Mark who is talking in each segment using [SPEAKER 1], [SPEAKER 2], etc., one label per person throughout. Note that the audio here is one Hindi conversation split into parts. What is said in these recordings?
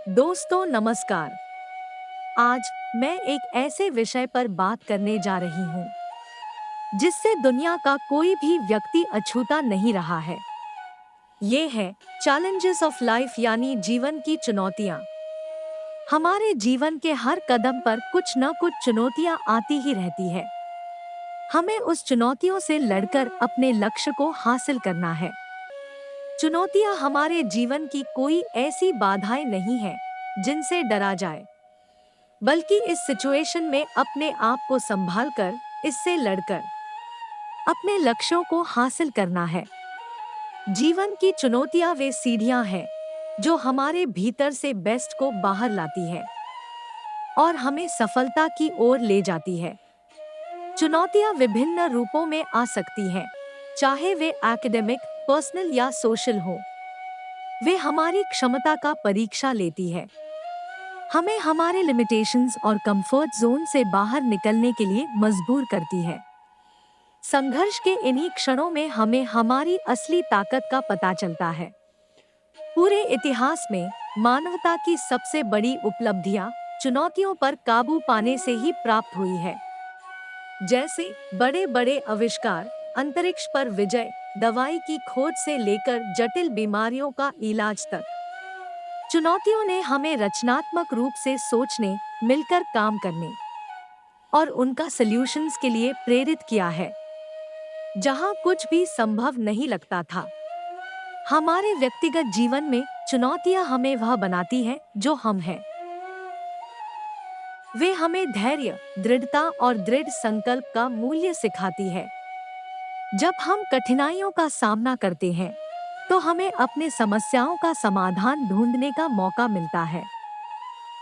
[SPEAKER 1] दोस्तों नमस्कार। आज मैं एक ऐसे विषय पर बात करने जा रही हूँ जिससे दुनिया का कोई भी व्यक्ति अछूता नहीं रहा है। ये है चैलेंजेस ऑफ लाइफ, यानी जीवन की चुनौतियाँ। हमारे जीवन के हर कदम पर कुछ न कुछ चुनौतियाँ आती ही रहती है। हमें उस चुनौतियों से लड़कर अपने लक्ष्य को हासिल करना है। चुनौतियाँ हमारे जीवन की कोई ऐसी बाधाएं नहीं है जिनसे डरा जाए, बल्कि इस सिचुएशन में अपने आप को संभाल कर, इससे लड़कर अपने लक्ष्यों को हासिल करना है। जीवन की चुनौतियां वे सीढ़ियां हैं जो हमारे भीतर से बेस्ट को बाहर लाती है और हमें सफलता की ओर ले जाती है। चुनौतियां विभिन्न रूपों में आ सकती हैं, चाहे वे एकेडमिक, पर्सनल या सोशल हो। वे हमारी क्षमता का परीक्षा लेती है, हमें हमारे लिमिटेशंस और कंफर्ट जोन से बाहर निकलने के लिए मजबूर करती है। संघर्ष के इन्हीं क्षणों में हमें हमारी असली ताकत का पता चलता है। पूरे इतिहास में मानवता की सबसे बड़ी उपलब्धियां चुनौतियों पर काबू पाने से ही प्राप्त हुई है। जैसे बड़े बड़े आविष्कार, अंतरिक्ष पर विजय, दवाई की खोज से लेकर जटिल बीमारियों का इलाज तक। चुनौतियों ने हमें रचनात्मक रूप से सोचने, मिलकर काम करने और उनका सॉल्यूशंस के लिए प्रेरित किया है। जहां कुछ भी संभव नहीं लगता था, हमारे व्यक्तिगत जीवन में चुनौतियां हमें वह बनाती हैं जो हम हैं। वे हमें धैर्य, दृढ़ता और दृढ़ संकल्प का मूल्य सिखाती है। जब हम कठिनाइयों का सामना करते हैं, तो हमें अपने समस्याओं का समाधान ढूंढने का मौका मिलता है।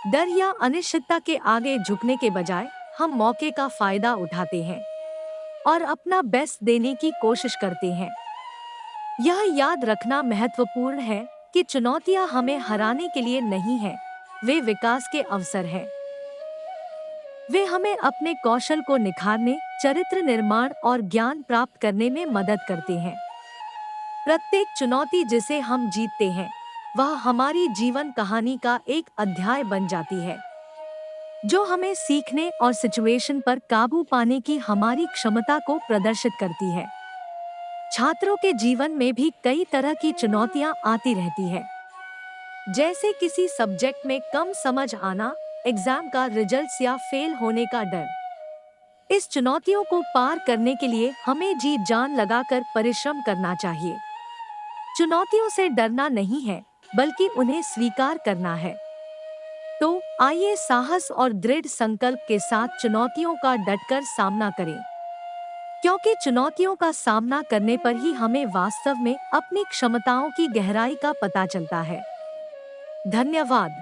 [SPEAKER 1] डर या अनिश्चितता के आगे झुकने के बजाय हम मौके का फायदा उठाते हैं और अपना बेस्ट देने की कोशिश करते हैं। यह याद रखना महत्वपूर्ण है कि चुनौतियां हमें हराने के लिए नहीं हैं, वे विकास के अवसर हैं। वे हमें अपने कौशल को निखारने, चरित्र निर्माण और ज्ञान प्राप्त करने में मदद करते हैं। प्रत्येक चुनौती जिसे हम जीतते हैं, वह हमारी जीवन कहानी का एक अध्याय बन जाती है, जो हमें सीखने और सिचुएशन पर काबू पाने की हमारी क्षमता को प्रदर्शित करती है। छात्रों के जीवन में भी कई तरह की चुनौतियां आती रहती है, जैसे किसी सब्जेक्ट में कम समझ आना, एग्जाम का रिजल्ट्स या फेल होने का डर। इस चुनौतियों को पार करने के लिए हमें जी जान लगाकर परिश्रम करना चाहिए। चुनौतियों से डरना नहीं है, बल्कि उन्हें स्वीकार करना है। तो आइए साहस और दृढ़ संकल्प के साथ चुनौतियों का डटकर सामना करें, क्योंकि चुनौतियों का सामना करने पर ही हमें वास्तव में अपनी क्षमताओं की गहराई का पता चलता है। धन्यवाद।